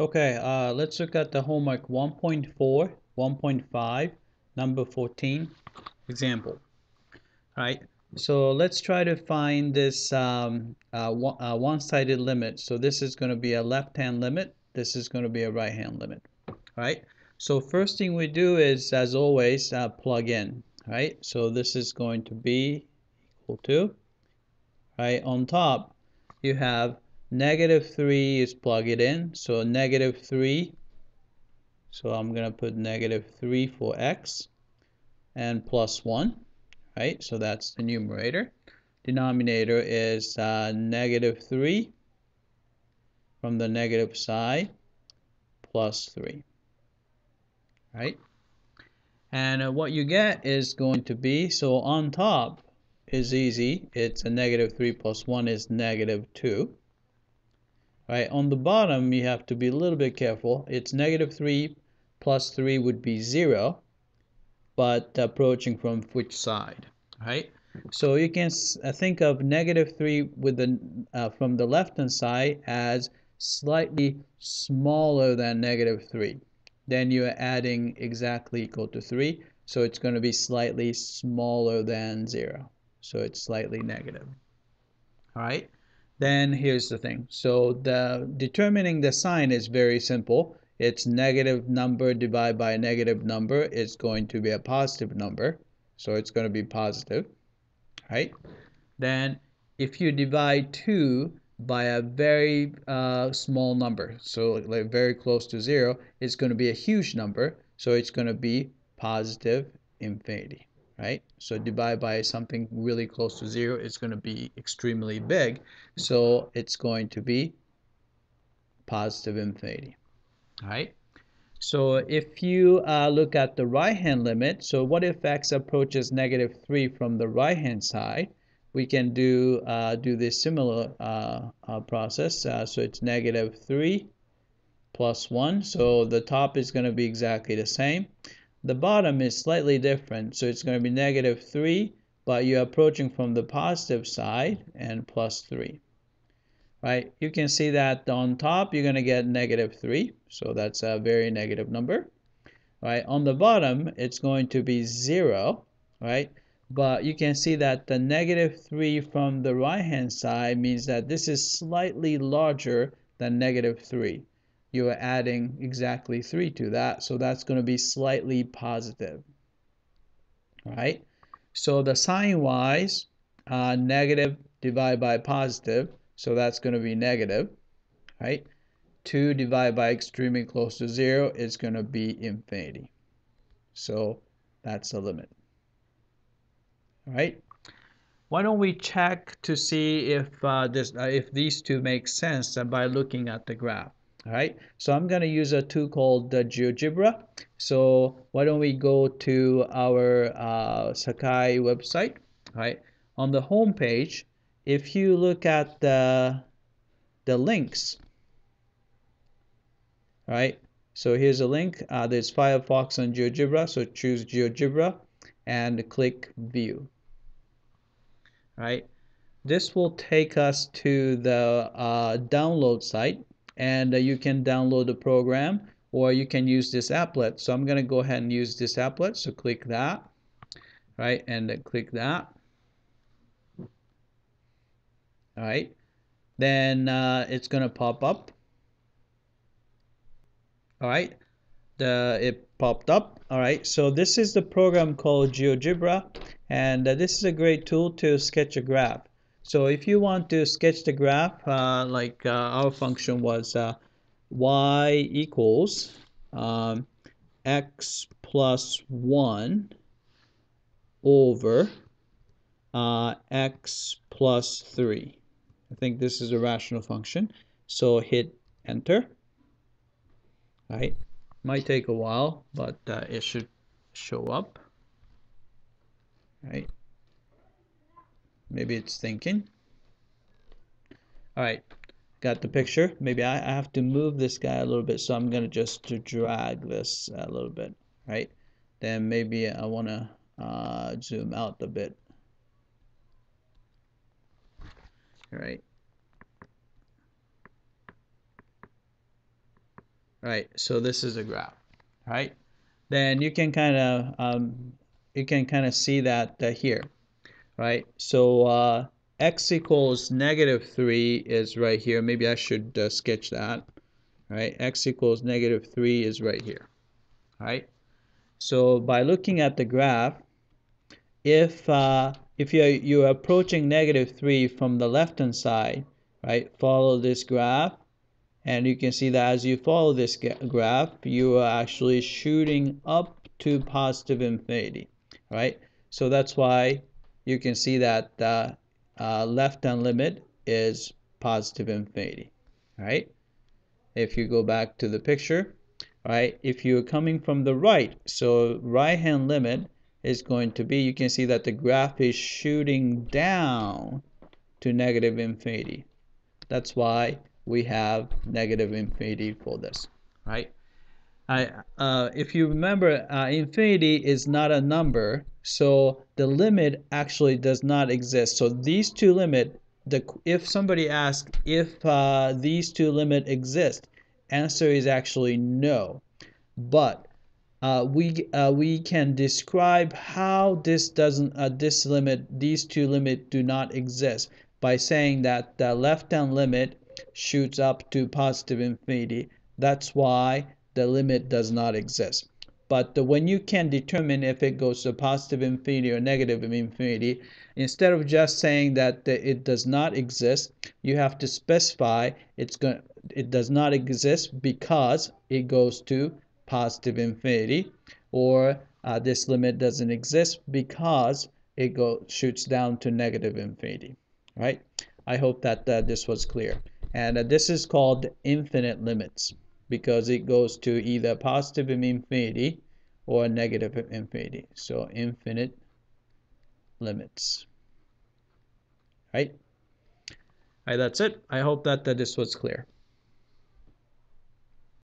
Okay, let's look at the homework 1.4, 1.5, number 14 example. All right, so let's try to find this one-sided limit. So this is going to be a left-hand limit. This is going to be a right-hand limit. All right, so first thing we do is, as always, plug in. All right, so this is going to be equal to, right, on top you have -3 is plug it in, so -3, so I'm gonna put -3 for x, and +1, right, so that's the numerator. Denominator is -3 from the negative side +3, right, and what you get is going to be, so on top is easy, it's a -3 plus 1 is -2. Right, on the bottom you have to be a little bit careful. It's -3 plus 3 would be 0, but approaching from which side, right? So you can think of -3 with the from the left hand side as slightly smaller than -3. Then you're adding exactly equal to 3, so it's going to be slightly smaller than 0. So it's slightly negative. All right. Then here's the thing. So the determining the sign is very simple. It's negative number divided by a negative number is going to be a positive number. So it's going to be positive, right? Then if you divide 2 by a very small number, so like very close to 0, it's going to be a huge number. So it's going to be positive infinity. Right? So divide by something really close to 0, it's going to be extremely big. So it's going to be positive infinity. All right? So if you look at the right-hand limit, so what if x approaches -3 from the right-hand side? We can do this similar process. So it's -3 plus 1. So the top is going to be exactly the same. The bottom is slightly different, so it's going to be -3, but you're approaching from the positive side and +3. Right? You can see that on top you're going to get -3, so that's a very negative number. Right? On the bottom it's going to be 0, right? But you can see that the -3 from the right hand side means that this is slightly larger than -3. You are adding exactly 3 to that, so that's going to be slightly positive. All right? So the sign wise, negative divided by positive, so that's going to be negative, right? 2 divided by extremely close to 0 is going to be infinity. So that's the limit. All right? Why don't we check to see if if these two make sense by looking at the graph? All right, so I'm going to use a tool called the Geogebra. So why don't we go to our Sakai website? All right, on the home page, if you look at the links, all right, so here's a link. There's Firefox and Geogebra, so choose Geogebra and click View. All right. This will take us to the download site, and you can download the program, or you can use this applet. So I'm going to go ahead and use this applet. So click that, right, and then click that. All right, then it's going to pop up. All right, it popped up. All right, so this is the program called Geogebra, and this is a great tool to sketch a graph. So if you want to sketch the graph, like our function was y equals x plus 1 over x plus 3. I think this is a rational function. So hit enter. Right? Might take a while, but it should show up. Right? Maybe it's thinking. All right, got the picture. Maybe I have to move this guy a little bit, so I'm gonna just drag this a little bit, right? Then maybe I wanna zoom out a bit. All right. right? So this is a graph, right? Then you can kind of see that here, right? So x equals -3 is right here. Maybe I should sketch that, right? X equals -3 is right here, right? So by looking at the graph, if you're approaching -3 from the left hand side, right? Follow this graph, and you can see that as you follow this graph, you are actually shooting up to positive infinity, right? So that's why you can see that the left-hand limit is positive infinity, right? If you go back to the picture, right? If you're coming from the right, so right-hand limit is going to be, you can see that the graph is shooting down to negative infinity. That's why we have negative infinity for this, right? If you remember, infinity is not a number, so the limit actually does not exist. So these two limit, if somebody asks if these two limit exist, answer is actually no. But we can describe how this doesn't these two limit do not exist by saying that the left-hand limit shoots up to positive infinity. That's why the limit does not exist. But when you can determine if it goes to positive infinity or negative infinity, instead of just saying that it does not exist, you have to specify it does not exist because it goes to positive infinity, or this limit doesn't exist because it shoots down to negative infinity, right? I hope that this was clear. And this is called infinite limits because it goes to either positive infinity or negative infinity. So infinite limits, right? All right, that's it. I hope that this was clear.